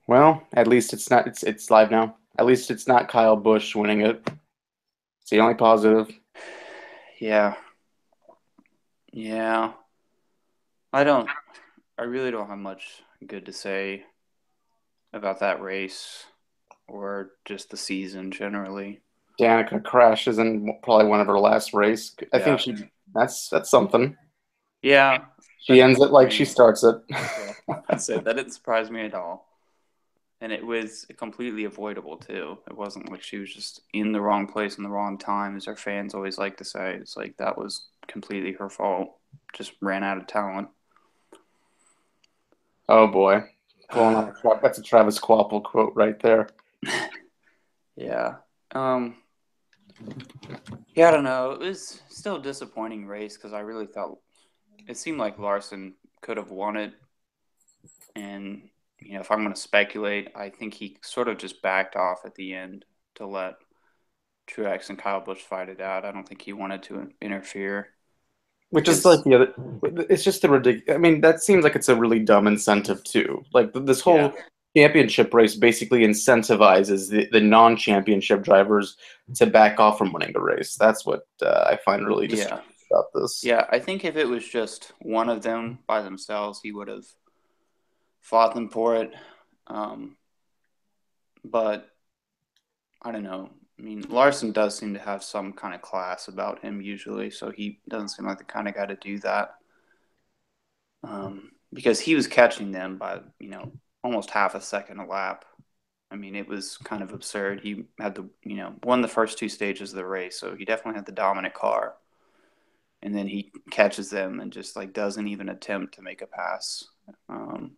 Well, at least it's not. It's live now. At least it's not Kyle Busch winning it. It's the only positive. Yeah, yeah. I don't. I really don't have much good to say about that race or just the season generally. Danica crashes in probably one of her last race. I think Yeah, she. That's something. yeah. That She didn't ends it like surprise she me. starts it. Yeah, I said that didn't surprise me at all, and it was completely avoidable too. It wasn't like she was just in the wrong place in the wrong time, as our fans always like to say. It's like that was completely her fault. Just ran out of talent. Oh boy, pulling on that's a Travis Quapple quote right there. Yeah. Um. Yeah, I don't know. It was still a disappointing race because I really thought it seemed like Larson could have won it. And, if I'm going to speculate, I think he sort of just backed off at the end to let Truex and Kyle Busch fight it out. I don't think he wanted to interfere Which is like because, the other. It's just a ridiculous. I mean, that seems like it's a really dumb incentive too. Like this yeah, whole championship race basically incentivizes the non-championship drivers to back off from winning the race. That's what I find really yeah, disturbing about this. yeah. I think if it was just one of them by themselves, he would have fought them for it. Um, but I don't know. I mean, Larson does seem to have some kind of class about him usually, so he doesn't seem like the kind of guy to do that. Because he was catching them by almost half a second a lap. I mean, it was kind of absurd. He had the won the first two stages of the race, so he definitely had the dominant car. And then he catches them and just like doesn't even attempt to make a pass. Um,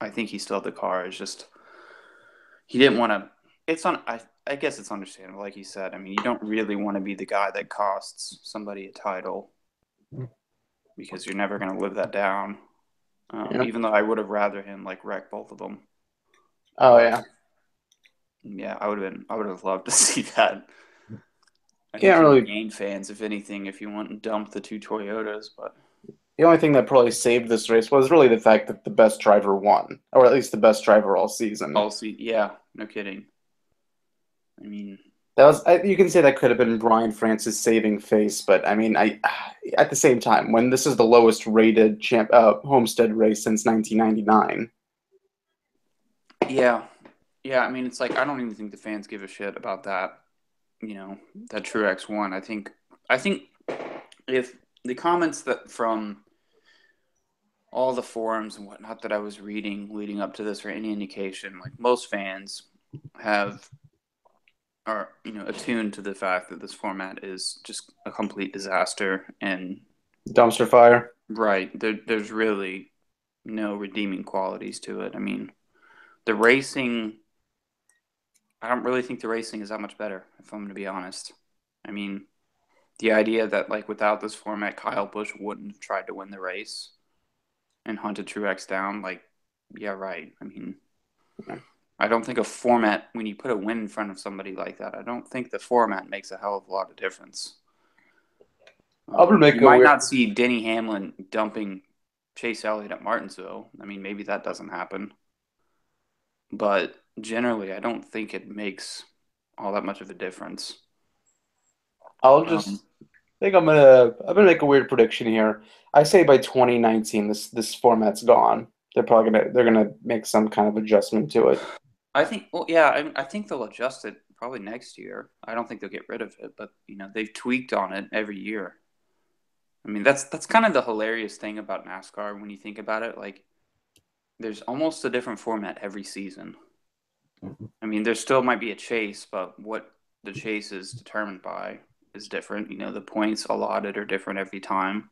I think he still had the car. It's just he didn't want to. It's on. I guess it's understandable, like you said. I mean, you don't really want to be the guy that costs somebody a title because you're never going to live that down. Yeah. Even though I would have rather him like wreck both of them, Oh but yeah. yeah, I would have loved to see that. I think Can't he would really. gain fans if anything if you want to dump the two Toyotas, but The only thing that probably saved this race was really the fact that the best driver won, or at least the best driver all season. I'll see. Yeah, no kidding. I mean, That was you can say that could have been Brian France's saving face, but I mean, I at the same time, when this is the lowest rated Homestead race since 1999. yeah, yeah. I mean, it's like I don't even think the fans give a shit about that. That Truex won. I think if the comments that from all the forums and whatnot that I was reading leading up to this are any indication, like most fans have are attuned to the fact that this format is just a complete disaster and Dumpster fire. there's really no redeeming qualities to it. I mean, the racing, I don't really think the racing is that much better, if I'm going to be honest. I mean, the idea that like without this format, Kyle Busch wouldn't have tried to win the race and hunted Truex down, like, yeah, right. I mean, I don't think a format when you put a win in front of somebody like that, I don't think the format makes a hell of a lot of difference. I'm gonna You make a might weird. not see Denny Hamlin dumping Chase Elliott at Martinsville. I mean, maybe that doesn't happen, but generally, I don't think it makes all that much of a difference. I'll Um, just think I'm gonna make a weird prediction here. I say by 2019 this format's gone. They're gonna make some kind of adjustment to it. I think, well, yeah, I think they'll adjust it probably next year. I don't think they'll get rid of it, but they've tweaked on it every year. I mean, that's kind of the hilarious thing about NASCAR when you think about it. Like, there's almost a different format every season. I mean, there still might be a chase, but what the chase is determined by is different. The points allotted are different every time.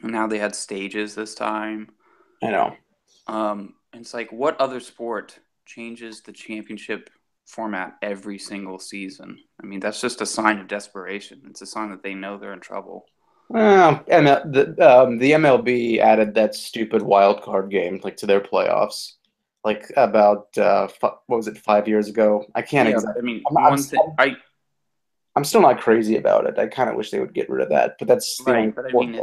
And now they had stages this time. I know. It's like, what other sport changes the championship format every single season? I mean, that's just a sign of desperation. It's a sign that they know they're in trouble. The MLB added that stupid wild card game like to their playoffs, like about what was it 5 years ago? I can't Yeah, exactly. I mean, one thing I'm still not crazy about it. I kind of wish they would get rid of that, but that's the only right, but I sport. mean,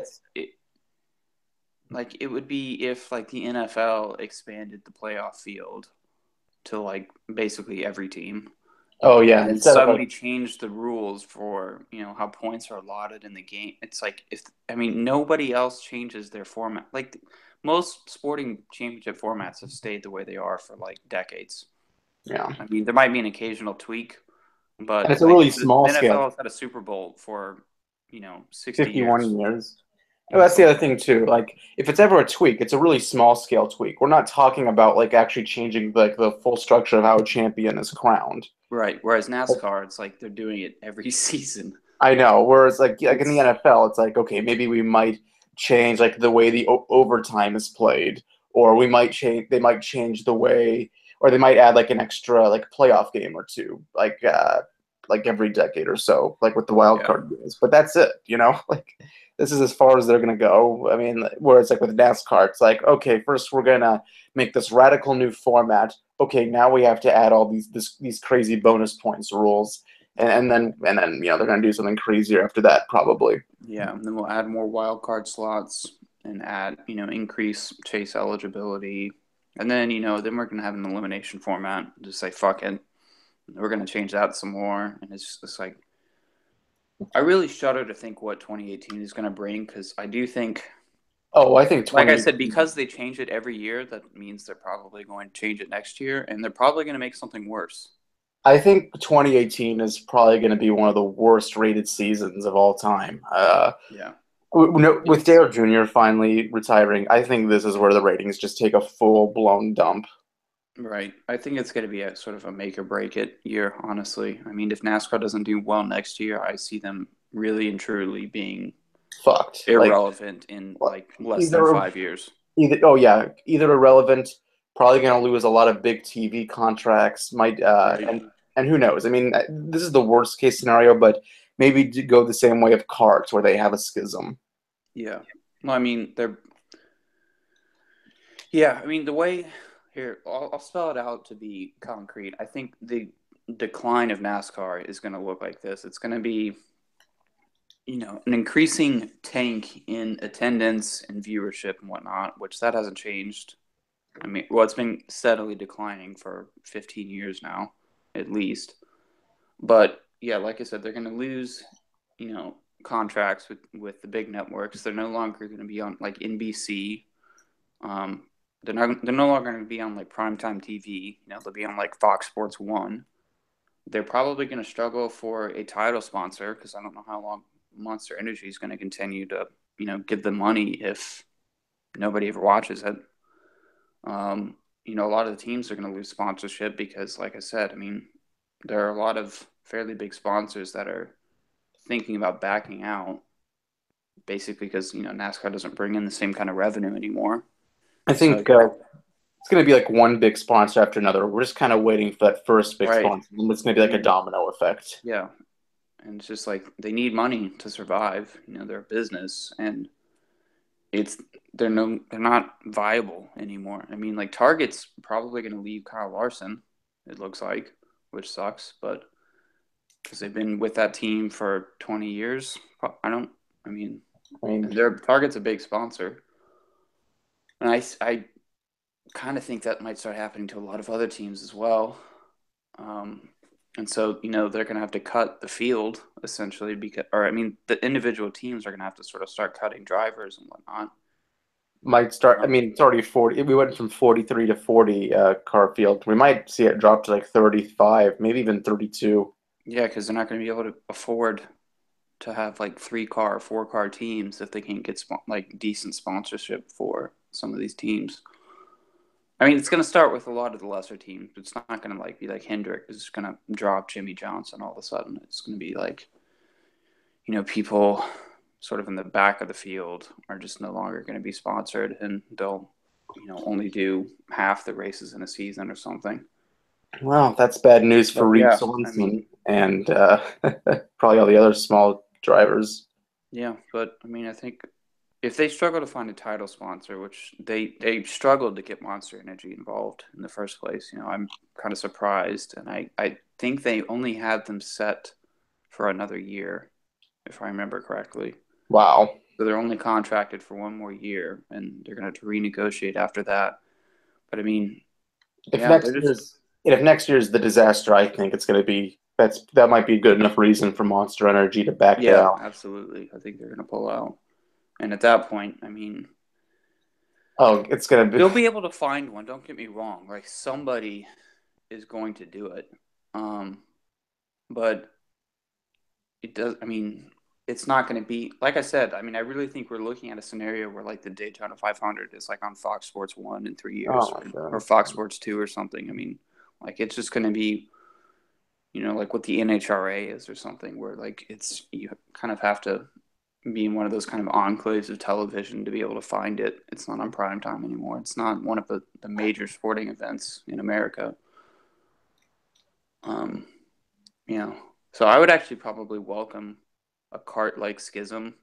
Like it would be if like the NFL expanded the playoff field to like basically every team, Oh yeah, and then instead of like suddenly changed the rules for how points are allotted in the game. It's like if I mean nobody else changes their format. Like most sporting championship formats have stayed the way they are for like decades. yeah, I mean there might be an occasional tweak, and but it's a like really the small NFL scale, has had a Super Bowl for 60 years. 51 years. Oh, Yeah, that's the something other like thing that. too. Like, if it's ever a tweak, it's a really small scale tweak. We're not talking about like actually changing like the full structure of how a champion is crowned. Right. Whereas Like, NASCAR, it's like they're doing it every season. I know. Whereas like in the It's NFL, it's like okay, maybe we might change like the way the overtime is played, or we might change. They might change the way, or they might add like an extra like playoff game or two, like every decade or so, like with the wild yeah, card games. But that's it, you know. Like this is as far as they're gonna go. I mean, whereas like with NASCAR, it's like okay, first we're gonna make this radical new format. Okay, now we have to add all these crazy bonus points rules and then they're gonna do something crazier after that probably. yeah. And then we'll add more wild card slots and add, increase chase eligibility. And then, then we're gonna have an elimination format. Just say fuck it. We're gonna change that some more. And it's like I really shudder to think what 2018 is gonna bring because I do think Oh, I think like I said, 2018. because they change it every year, that means they're probably going to change it next year and they're probably gonna make something worse. I think 2018 is probably going to be one of the worst rated seasons of all time. Yeah. With It's Dale Jr. finally retiring, I think this is where the ratings just take a full blown dump. Right. I think it's going to be a sort of a make or break it year, honestly. I mean, if NASCAR doesn't do well next year, I see them really and truly being Fucked. Like irrelevant in like less than either 5 years. either oh yeah, either irrelevant, probably going to lose a lot of big TV contracts. Might Right. and who knows? I mean, this is the worst case scenario, but maybe go the same way of carts where they have a schism. Yeah. Well, I mean, yeah, I mean, the way here, I'll spell it out to be concrete. I think the decline of NASCAR is going to look like this. It's going to be, an increasing tank in attendance and viewership and whatnot, which that hasn't changed. I mean, well, it's been steadily declining for 15 years now, at least. But yeah, like I said, they're going to lose, contracts with the big networks. They're no longer going to be on like NBC. Um, they're no longer going to be on like primetime TV. They'll be on like Fox Sports One. They're probably going to struggle for a title sponsor because I don't know how long Monster Energy is going to continue to, give them money if nobody ever watches it. A lot of the teams are going to lose sponsorship because, like I said, I mean, there are a lot of fairly big sponsors that are thinking about backing out, basically because NASCAR doesn't bring in the same kind of revenue anymore. I So think it's going to be like one big sponsor after another. We're just kind of waiting for that first big right, sponsor. And it's going to be like a and domino effect. yeah, and it's just like they need money to survive. They're a business, and it's they're not viable anymore. I mean, like Target's probably going to leave Kyle Larson. It looks like, which sucks, but because they've been with that team for 20 years. I don't. I mean, I mean, and their Target's a big sponsor, and I kind of think that might start happening to a lot of other teams as well. Um, and so they're going to have to cut the field essentially because, or I mean, the individual teams are going to have to sort of start cutting drivers and whatnot. might start. I Um, mean, it's already 40. We went from 43 to 40 car field. We might see it drop to like 35, maybe even 32. yeah, because they're not going to be able to afford to have like 3 car, 4 car teams if they can't get like decent sponsorship for some of these teams. I mean, it's going to start with a lot of the lesser teams. It's not going to like be like Hendrick is going to drop Jimmy Johnson all of a sudden. It's going to be like, people sort of in the back of the field are just no longer going to be sponsored and they'll, only do half the races in a season or something. Well, that's bad news for But Reeve yeah, I mean, Swanson and probably all the other small drivers. yeah, but I mean, I think if they struggle to find a title sponsor, which they struggled to get Monster Energy involved in the first place, I'm kind of surprised, and I think they only had them set for another year, if I remember correctly. Wow. So they're only contracted for one more year, and they're going to have to renegotiate after that. But I mean, If yeah, next they're just year's if next year's the disaster, I think it's going to be that might be a good enough reason for Monster Energy to back yeah, down. absolutely. I think they're going to pull out, and at that point, I mean, Oh, it's going to be. they'll be able to find one. Don't get me wrong. Like somebody is going to do it, um, but it does. I mean, it's not going to be like I said. I mean, I really think we're looking at a scenario where like the Daytona 500 is like on Fox Sports 1 in 3 years, Oh my or god. Fox Sports 2 or something. I mean, like it's just going to be like what the NHRA is or something, where like it's you kind of have to be in one of those kind of enclaves of television to be able to find it. It's not on prime time anymore. It's not one of the major sporting events in America. Um, you know, so I would actually probably welcome a cart like schism.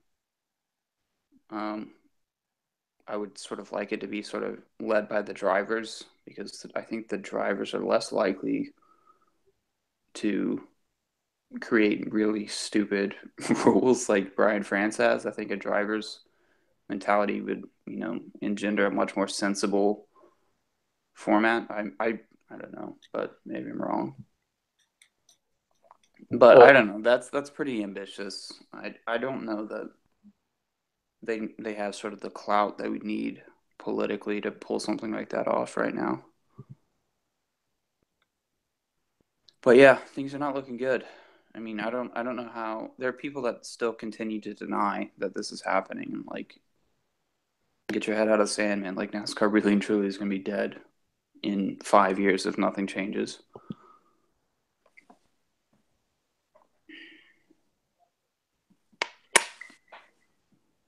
Um, I would sort of like it to be sort of led by the drivers because I think the drivers are less likely to create really stupid rules like Brian France has. I think a driver's mentality would, engender a much more sensible format. I don't know, but maybe I'm wrong. But I Well, don't know. That's pretty ambitious. I don't know that they have sort of the clout that we need politically to pull something like that off right now. But yeah, things are not looking good. I mean, I don't know how there are people that still continue to deny that this is happening and like get your head out of the sand, man. Like NASCAR really and truly is going to be dead in 5 years if nothing changes.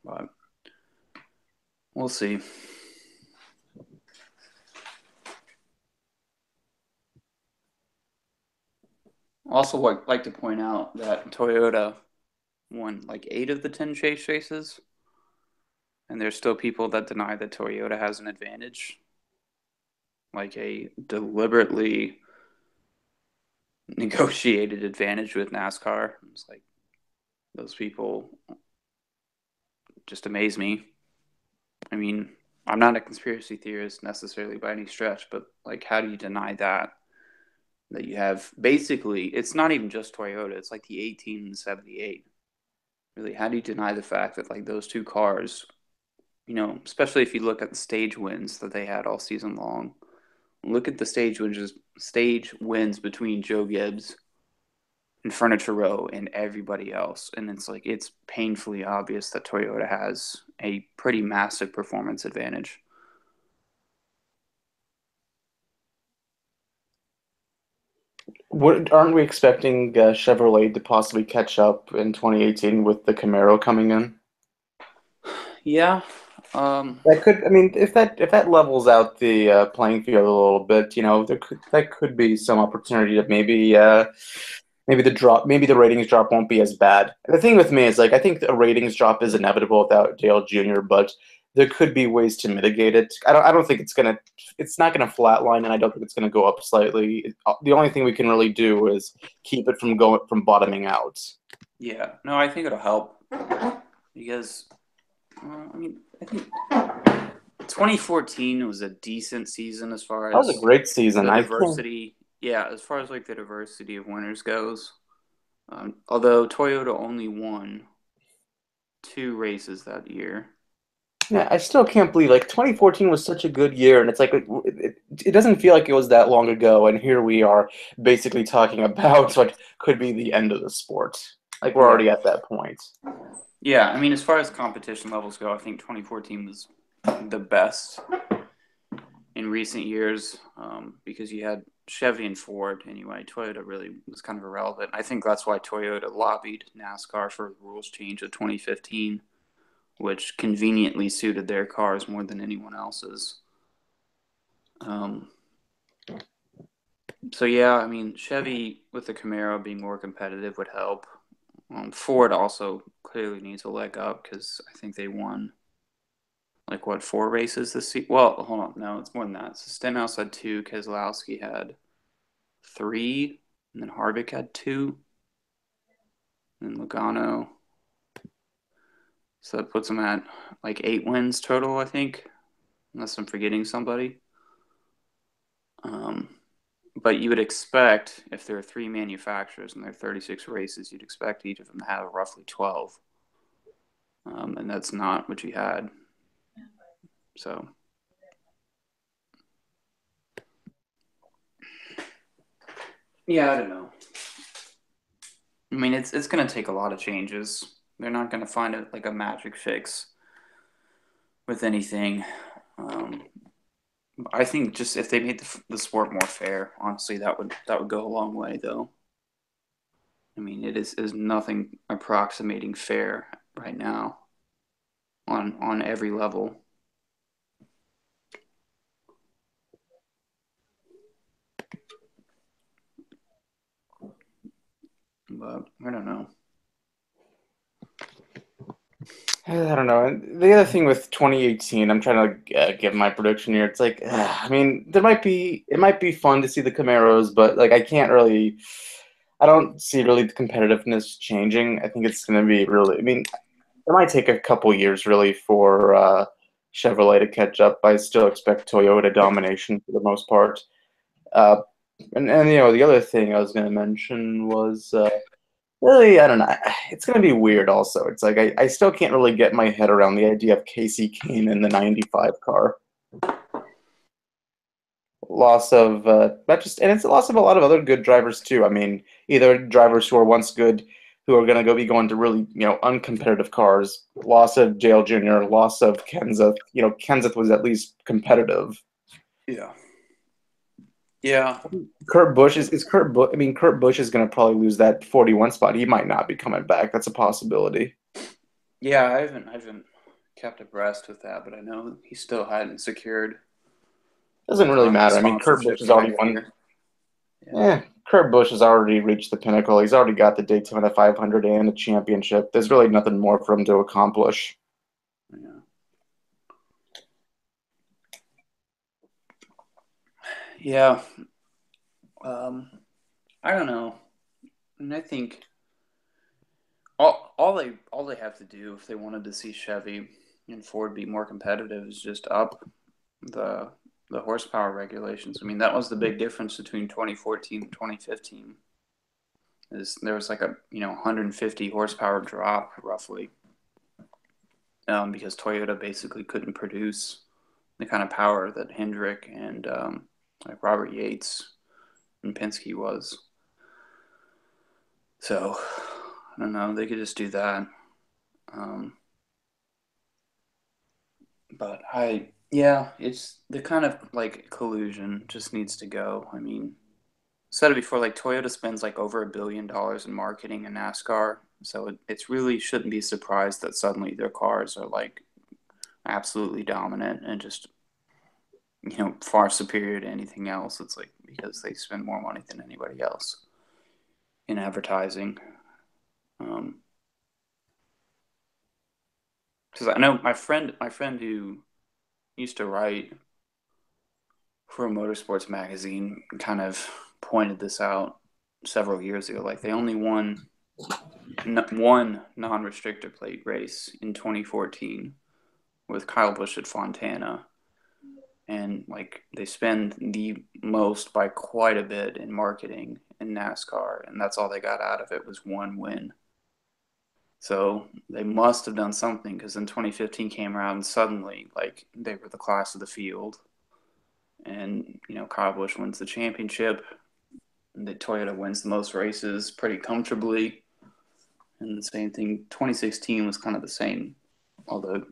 But we'll see. Also, like to point out that Toyota won like 8 of the 10 chase races, and there's still people that deny that Toyota has an advantage, like a deliberately negotiated advantage with NASCAR. It's like those people just amaze me. I mean, I'm not a conspiracy theorist necessarily by any stretch, but like, how do you deny that? That you have basically, it's not even just Toyota, it's like the 18 and 78. Really, how do you deny the fact that like those two cars, especially if you look at the stage wins that they had all season long, look at the stage wins between Joe Gibbs and Furniture Row and everybody else. And it's like it's painfully obvious that Toyota has a pretty massive performance advantage. aren't we expecting Chevrolet to possibly catch up in 2018 with the Camaro coming in? Yeah. Um, That could, I mean, if that levels out the playing field a little bit, that could be some opportunity to maybe the ratings drop won't be as bad. The thing with me is like I think the ratings drop is inevitable without Dale Jr., but there could be ways to mitigate it. I don't think it's not gonna flatline, and I don't think it's gonna go up slightly. The only thing we can really do is keep it from bottoming out. yeah. No, I think it'll help because, I mean, I think 2014 was a decent season as far That was a as great season. the I can't. diversity. Yeah, as far as like the diversity of winners goes. Although Toyota only won 2 races that year. Yeah, I still can't believe like 2014 was such a good year, and it's like it doesn't feel like it was that long ago, and here we are basically talking about what could be the end of the sport. Like we're Yeah. already at that point. Yeah, I mean, as far as competition levels go, I think 2014 was the best in recent years because you had Chevy and Ford anyway. Toyota really was kind of irrelevant. I think that's why Toyota lobbied NASCAR for the rules change of 2015, which conveniently suited their cars more than anyone else's. Um, so yeah, I mean, Chevy with the Camaro being more competitive would help. Ford also clearly needs a leg up because I think they won like what 4 races this season. Well, hold on, no, it's more than that. So Stenhouse had 2, Keselowski had 3, and then Harvick had 2, and then Logano. So that puts them at like 8 wins total, I think, unless I'm forgetting somebody. Um, but you would expect, if there are three manufacturers and there are 36 races, you'd expect each of them to have roughly 12. And that's not what you had. So, yeah, I don't know. I mean, it's going to take a lot of changes. They're not going to find it like a magic fix with anything. Um, I think just if they made the sport more fair, honestly, that would go a long way, though. I mean, it is nothing approximating fair right now on every level. But I don't know. I don't know. And the other thing with 2018, I'm trying to give my prediction here. It's like, I mean, it might be fun to see the Camaros, but like, I don't see really the competitiveness changing. I think it's going to be really, I mean, it might take a couple years really for Chevrolet to catch up. I still expect Toyota domination for the most part. Uh, and the other thing I was going to mention was really, I don't know. It's going to be weird also. It's like I still can't really get my head around the idea of Casey Kane in the 95 car. Loss of not just, and it's a loss of a lot of other good drivers too. I mean, either drivers who are once good who are going to be going to really, uncompetitive cars. Loss of Dale Jr., loss of Kenseth. Kenseth was at least competitive. Yeah. Yeah. Kurt Busch is Kurt Busch. I mean, Kurt Busch is going to probably lose that 41 spot. He might not be coming back. That's a possibility. Yeah, I haven't kept abreast with that, but I know he still hadn't secured Doesn't really matter. I mean, Kurt Busch sponsorship has for already next won. year. Yeah. Yeah, Kurt Busch has already reached the pinnacle. He's already got the Daytona 500 and a championship. There's really nothing more for him to accomplish. Yeah. Yeah. Um, I don't know. And I think all they have to do if they wanted to see Chevy and Ford be more competitive is just up the the horsepower regulations. I mean, that was the big difference between 2014 and 2015. Is there was like a 150 horsepower drop roughly, because Toyota basically couldn't produce the kind of power that Hendrick and like Robert Yates and Penske was. So I don't know. They could just do that. Um, but yeah, it's the kind of like collusion just needs to go. I mean, said it before, like Toyota spends like over $1 billion in marketing in NASCAR. So it's really shouldn't be surprised that suddenly their cars are like absolutely dominant and just, far superior to anything else. It's like because they spend more money than anybody else in advertising. Um, because I know my friend who used to write for a motorsports magazine kind of pointed this out several years ago. Like they only won one non-restrictor plate race in 2014 with Kyle Busch at Fontana, and like they spend the most by quite a bit in marketing in NASCAR, and that's all they got out of it was one win. So they must have done something because then 2015 came around and suddenly like they were the class of the field, and Kyle Busch wins the championship. And the Toyota wins the most races pretty comfortably, and the same thing. 2016 was kind of the same, although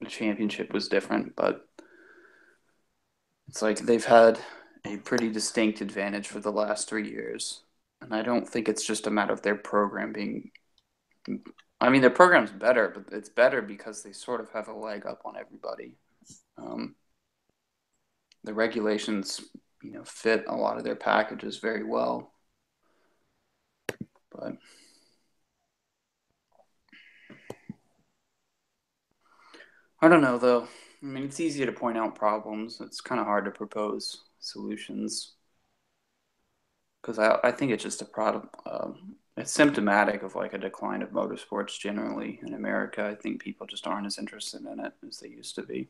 the championship was different, but it's like they've had a pretty distinct advantage for the last 3 years. And I don't think it's just a matter of their program being. I mean, their program's better, but it's better because they sort of have a leg up on everybody. Um, the regulations, fit a lot of their packages very well. But I don't know, though. I mean, it's easy to point out problems. It's kind of hard to propose solutions. because I think it's just a product. It's symptomatic of like a decline of motorsports generally in America. I think people just aren't as interested in it as they used to be.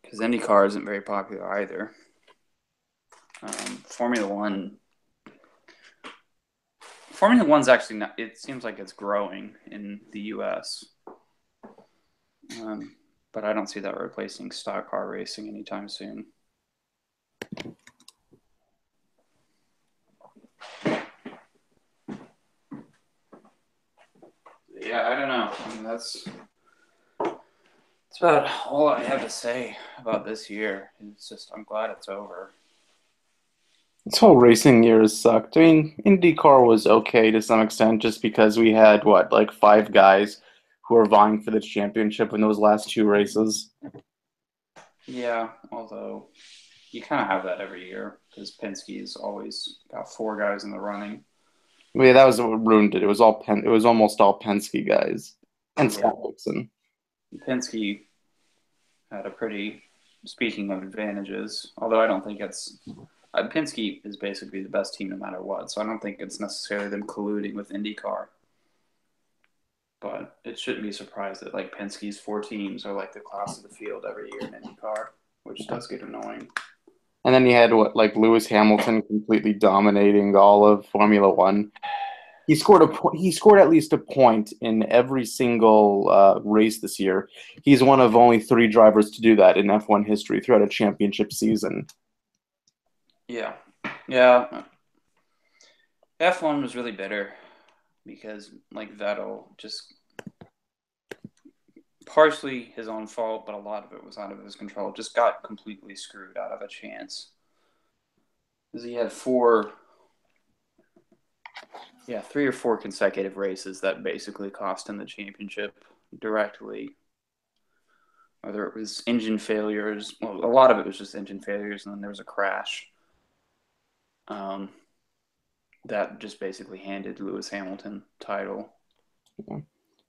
Because IndyCar isn't very popular either. Formula One. Formula One's actually not. It seems like it's growing in the U.S. But I don't see that replacing stock car racing anytime soon. Yeah, I don't know. I mean, that's about all I have to say about this year. It's just I'm glad it's over. This whole racing year has sucked. I mean, IndyCar was okay to some extent just because we had, what, like five guys who were vying for the championship in those last two races. Yeah, although you kind of have that every year because Penske's always got four guys in the running. Well, yeah, that was what ruined it. It was it was almost all Penske guys and Yeah, Scott Dixon. Penske had a pretty, speaking of advantages, although I don't think it's Penske is basically the best team no matter what, so I don't think it's necessarily them colluding with IndyCar. But it shouldn't be surprised that like Penske's four teams are like the class of the field every year in IndyCar, which does get annoying. And then you had what, like Lewis Hamilton completely dominating all of Formula One. He scored at least a point in every single race this year. He's one of only three drivers to do that in F1 history throughout a championship season. Yeah, yeah. F1 was really bitter because like Vettel just partially his own fault, but a lot of it was out of his control. Just got completely screwed out of a chance. Because he had three or four consecutive races that basically cost him the championship directly. Whether it was engine failures, well, a lot of it was just engine failures, and then there was a crash. That just basically handed Lewis Hamilton title. Yeah.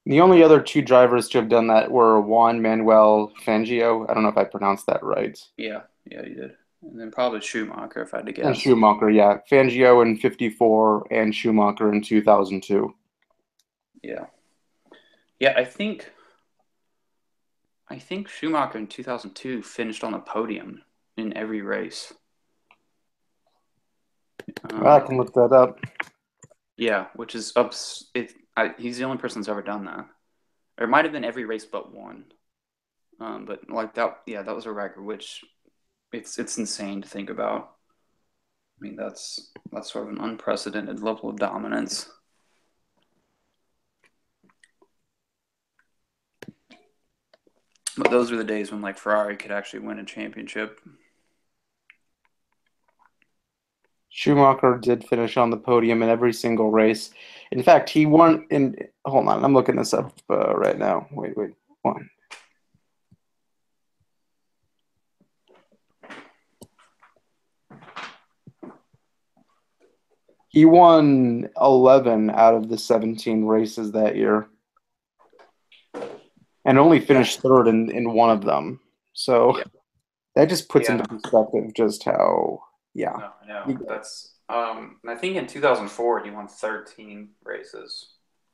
The only other two drivers to have done that were Juan Manuel Fangio. I don't know if I pronounced that right. Yeah, you did. And then probably Schumacher, if I had to And guess. Schumacher, yeah. Fangio in 54 and Schumacher in 2002. Yeah. Yeah, I think Schumacher in 2002 finished on the podium in every race. I can look that up. Yeah, which is he's the only person that's ever done that. Or it might have been every race but one. But like that, yeah, that was a record, which it's insane to think about. I mean, that's sort of an unprecedented level of dominance. But those were the days when like Ferrari could actually win a championship. Schumacher did finish on the podium in every single race. In fact, he won in. Hold on, I'm looking this up right now. Wait, one. He won 11 out of the 17 races that year and only finished third in one of them. So Yeah, that just puts yeah, into perspective just how, yeah. no, I know. That's I think in 2004 he won 13 races,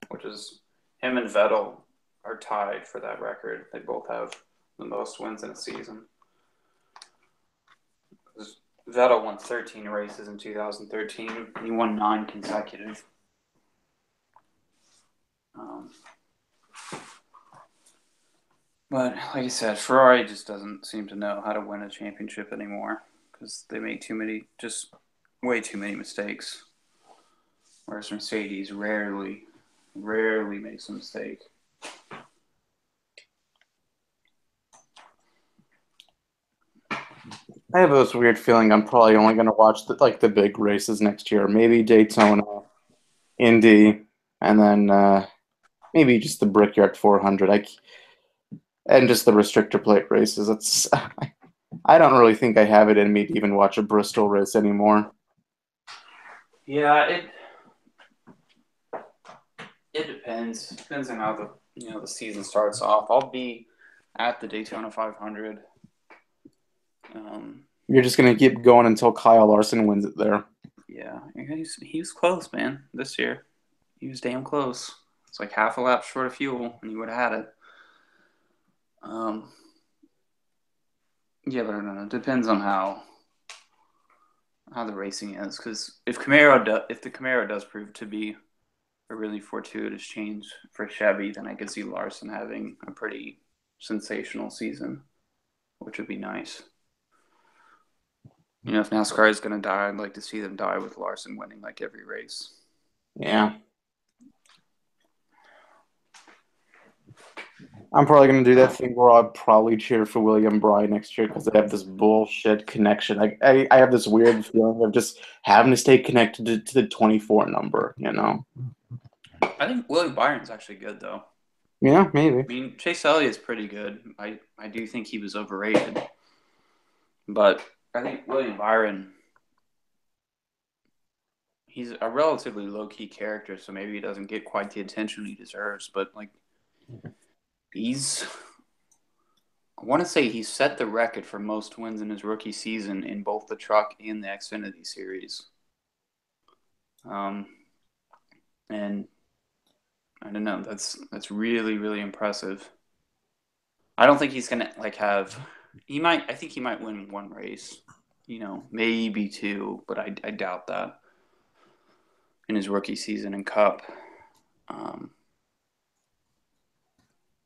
which is him and Vettel are tied for that record. They both have the most wins in a season. Vettel won 13 races in 2013. He won 9 consecutive. But like I said, Ferrari just doesn't seem to know how to win a championship anymore because they make way too many mistakes. Whereas Mercedes rarely makes a mistake. I have this weird feeling I'm probably only going to watch the big races next year. Maybe Daytona, Indy, and then maybe just the Brickyard 400. And just the restrictor plate races. It's I don't really think I have it in me to even watch a Bristol race anymore. Yeah, it depends. Depends on how the season starts off. I'll be at the Daytona 500. You're just gonna keep going until Kyle Larson wins it there. Yeah, he was close, man. This year, he was damn close. It's like half a lap short of fuel, and he would have had it. Um, yeah, but I don't know. It depends on how the racing is, because if the Camaro does prove to be a really fortuitous change for Chevy, then I could see Larson having a pretty sensational season, which would be nice. You know, if NASCAR is going to die, I'd like to see them die with Larson winning like every race. Yeah. I'm probably gonna do that thing where I'll probably cheer for William Bry next year because I have this bullshit connection. I have this weird feeling of just having to stay connected to the 24 number, you know? I think Willie Byron's actually good, though. Yeah, maybe. I mean, Chase Elliott's pretty good. I do think he was overrated. But I think William Byron, he's a relatively low-key character, so maybe he doesn't get quite the attention he deserves. But, like, he's... I want to say he set the record for most wins in his rookie season in both the Truck and the Xfinity Series. And I don't know. That's really, really impressive. I don't think he's gonna like have. He might. I think he might win one race. You know, maybe two, but I doubt that in his rookie season in Cup.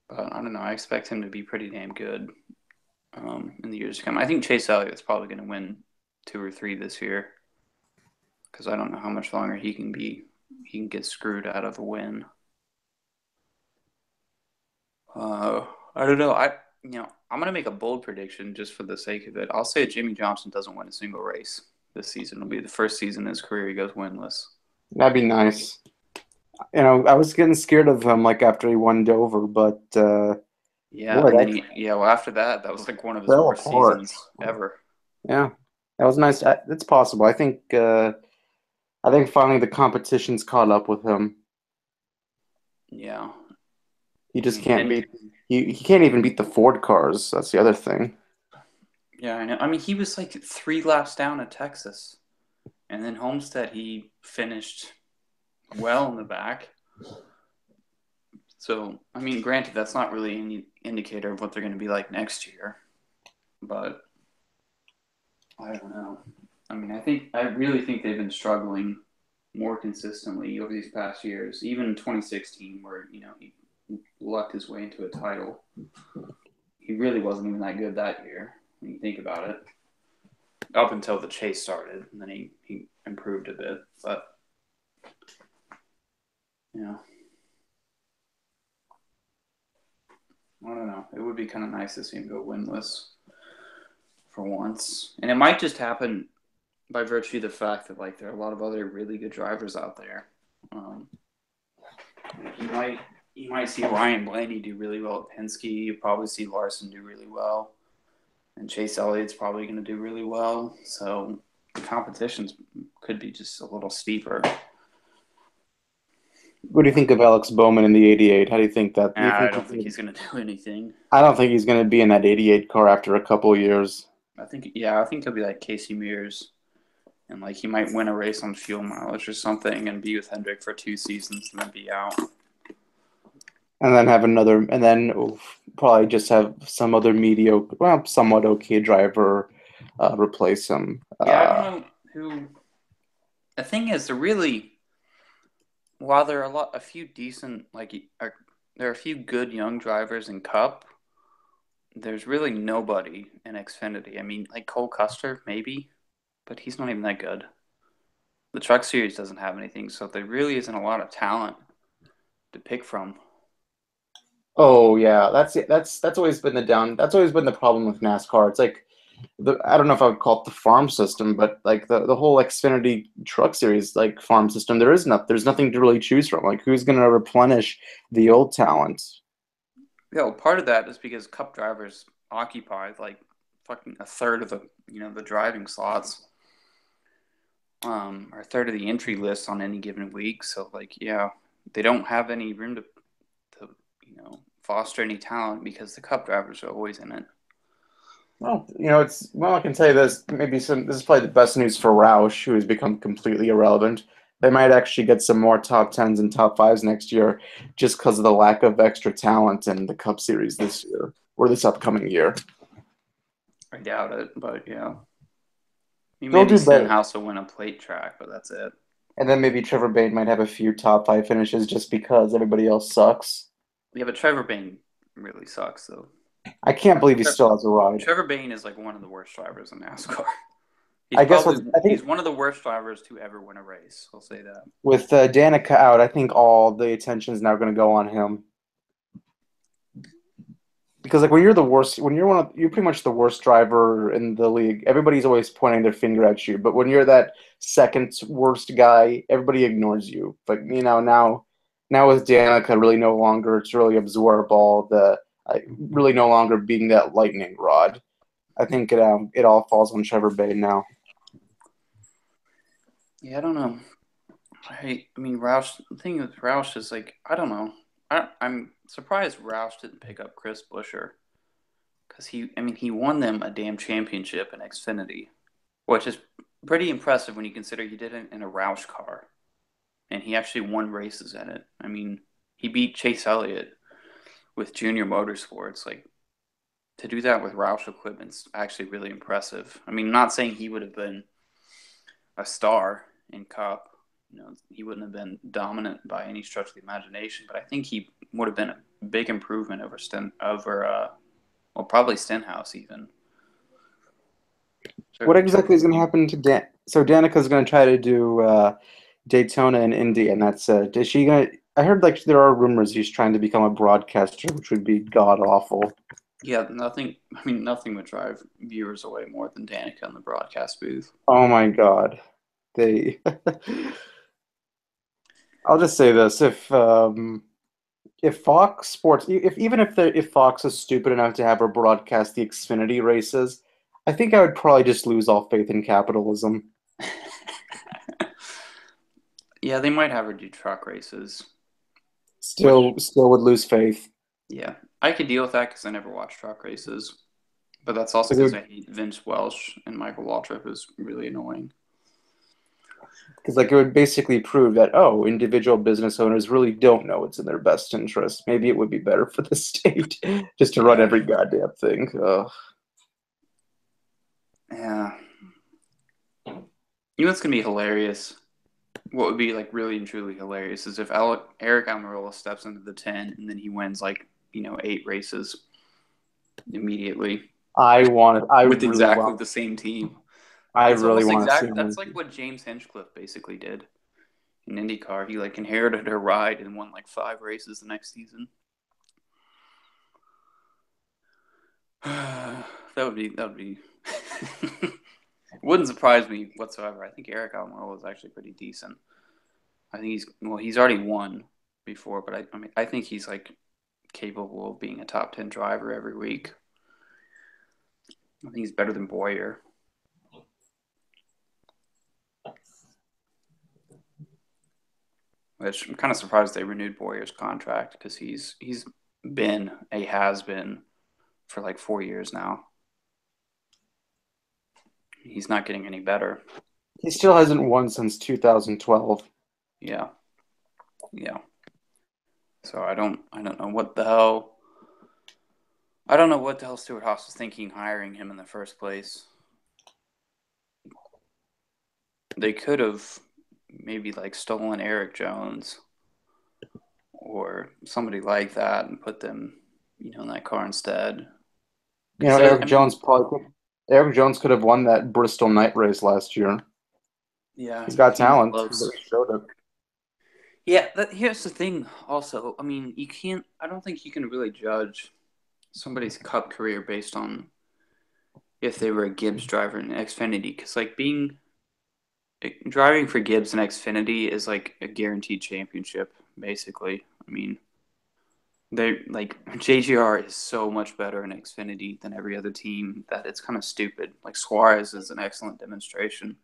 But I don't know. I expect him to be pretty damn good in the years to come. I think Chase Elliott's probably going to win 2 or 3 this year because I don't know how much longer he can be. He can get screwed out of a win. I don't know. I'm gonna make a bold prediction just for the sake of it. I'll say Jimmy Johnson doesn't win a single race this season. It'll be the first season in his career he goes winless. That'd be nice. You know, I was getting scared of him like after he won Dover, but Yeah, boy, and then that well, after that was like one of his fell worst apart. seasons ever. Yeah, that was nice. It's possible. I think finally the competition's caught up with him. Yeah, He I just mean, can't and beat. He can't even beat the Ford cars. That's the other thing. yeah, I know. I mean, he was like 3 laps down at Texas, and then Homestead he finished well in the back. So, I mean, granted, that's not really any indicator of what they're going to be like next year, but I don't know. I mean, I really think they've been struggling more consistently over these past years. Even in 2016, where he lucked his way into a title, he really wasn't even that good that year when you think about it. Up until the chase started, and then he improved a bit. But yeah, I don't know. It would be kind of nice to see him go winless for once, and it might just happen by virtue of the fact that like there are a lot of other really good drivers out there. Um, you might see Ryan Blaney do really well at Penske. You probably see Larson do really well, and Chase Elliott's probably going to do really well. So the competitions could be just a little steeper. What do you think of Alex Bowman in the '88? How do you think that? Do you I think don't think he's going to do anything. I don't think he's going to be in that '88 car after a couple of years. I think he'll be like Casey Mears, and like he might win a race on fuel mileage or something, and be with Hendrick for 2 seasons and then be out. And then have another, and then probably just have some other mediocre, well, somewhat okay driver replace him. Yeah, I don't know who. The thing is, while there are a few decent, there are a few good young drivers in Cup. There's really nobody in Xfinity. I mean, like Cole Custer, maybe, but he's not even that good. The Truck Series doesn't have anything, so there really isn't a lot of talent to pick from. Oh yeah, that's always been that's always been the problem with NASCAR. It's like I don't know if I would call it the farm system, but like the whole Xfinity Truck Series like farm system, there's nothing to really choose from. Like who's going to replenish the old talent? Yeah, well, part of that is because Cup drivers occupy like fucking a third of the driving slots, or a third of the entry list on any given week. So like, yeah, they don't have any room to foster any talent because the Cup drivers are always in it. Well, I can tell you this. This is probably the best news for Roush, who has become completely irrelevant. They might actually get some more top tens and top fives next year, just because of the lack of extra talent in the Cup Series this year or this upcoming year. I doubt it, but yeah. They'll Maybe do better, Stenhouse will win a plate track, but that's it. and then maybe Trevor Bayne might have a few top five finishes just because everybody else sucks. Yeah, but Trevor Bayne really sucks, though. I can't believe he still has a ride. Trevor Bayne is like one of the worst drivers in NASCAR. He's I guess probably what I he's think one of the worst drivers to ever win a race. I'll say that. with Danica out, I think all the attention is now going to go on him. Because like when you're the worst, when you're pretty much the worst driver in the league. Everybody's always pointing their finger at you. But when you're that second worst guy, everybody ignores you. But now with Danica really no longer to really absorb all the really no longer being that lightning rod. I think it all falls on Trevor Bay now. Yeah, I don't know. I mean, Roush. The thing with Roush is like I don't know. I'm surprised Roush didn't pick up Chris Buescher because he won them a damn championship in Xfinity, which is pretty impressive when you consider he did it in a Roush car and he actually won races in it. I mean, he beat Chase Elliott with Junior Motorsports. Like to do that with Roush equipment's actually really impressive. I mean, not saying he would have been a star in Cup. He wouldn't have been dominant by any stretch of the imagination, but I think he would have been a big improvement well, probably Stenhouse even. What Certainly exactly is Trevor going to Bayne. happen to Dan? So Danica's going to try to do Daytona and Indy, and that's is she going to? I heard like there are rumors he's trying to become a broadcaster, which would be god awful. Yeah, nothing. I mean, nothing would drive viewers away more than Danica in the broadcast booth. Oh my god, they. I'll just say this: if Fox Sports, if even if Fox is stupid enough to have her broadcast the Xfinity races, I think I would probably just lose all faith in capitalism. Yeah, they might have her do truck races, which Still would lose faith yeah, I could deal with that because I never watched truck races. But that's also because it because I would hate Vince Welsh and Michael Waltrip is really annoying. because like it would basically prove that individual business owners really don't know what's in their best interest. Maybe it would be better for the state just to run Yeah, every goddamn thing. Ugh. yeah. You know what's gonna be hilarious? What would be like really and truly hilarious is if Eric Almirola steps into the 10 and then he wins like 8 races immediately I with really exactly want the same team. I It's really almost want to see exact. him. That's like what James Hinchcliffe basically did in IndyCar. He like inherited a ride and won like 5 races the next season. that would be. Wouldn't surprise me whatsoever. I think Eric Almirola is actually pretty decent. I think he's already won before, but I mean I think he's like capable of being a top 10 driver every week. I think he's better than Boyer, which I'm kind of surprised they renewed Boyer's contract because he's been a has been for like 4 years now. He's not getting any better. He still hasn't won since 2012. Yeah, yeah. So I don't know what the hell. I don't know what the hell Stuart Haas was thinking hiring him in the first place. They could have maybe like stolen Eric Jones or somebody like that and put them, in that car instead. You know, Because I mean, Eric Jones could have won that Bristol night race last year. yeah, He's got he was talent. He close. really showed it. Yeah, here's the thing. Also, I mean, you can't. I don't think you can really judge somebody's Cup career based on if they were a Gibbs driver in Xfinity, because like driving for Gibbs in Xfinity is like a guaranteed championship, basically. I mean, they like JGR is so much better in Xfinity than every other team that it's kind of stupid. Like Suarez is an excellent demonstration.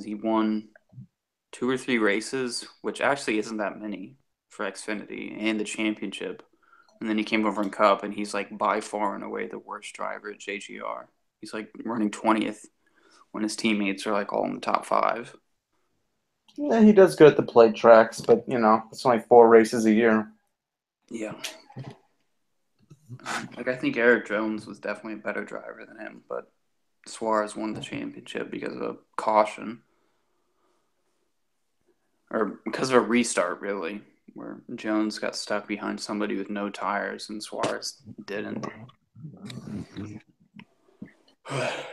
He won 2 or 3 races, which actually isn't that many for Xfinity and the championship. And then he came over in Cup, and he's like by far and away the worst driver at JGR. He's like running 20th when his teammates are like all in the top five. Yeah, he does good at the plate tracks, but it's only 4 races a year. Yeah. Like I think Eric Jones was definitely a better driver than him, but Suarez won the championship because of a caution or because of a restart, really, where Jones got stuck behind somebody with no tires and Suarez didn't.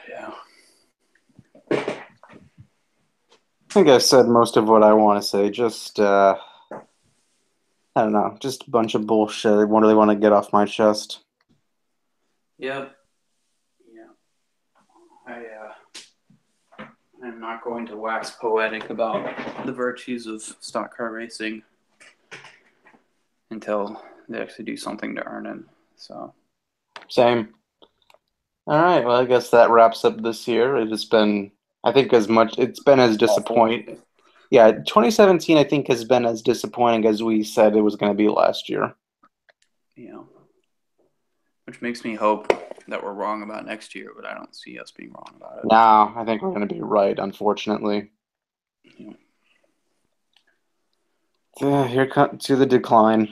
Yeah. I think I've said most of what I want to say. Just, I don't know, just a bunch of bullshit. I really want to get off my chest. Yep. Yeah. I'm not going to wax poetic about the virtues of stock car racing until they actually do something to earn it. So, Same. All right. Well, I guess that wraps up this year. It has been, I think, it's been as awful. disappointing. Yeah, 2017, I think, has been as disappointing as we said it was going to be last year. Yeah. Which makes me hope that we're wrong about next year, but I don't see us being wrong about it. No, I think we're going to be right, unfortunately. Yeah. Yeah, here comes to the decline.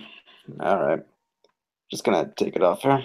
All right. Just going to take it off here.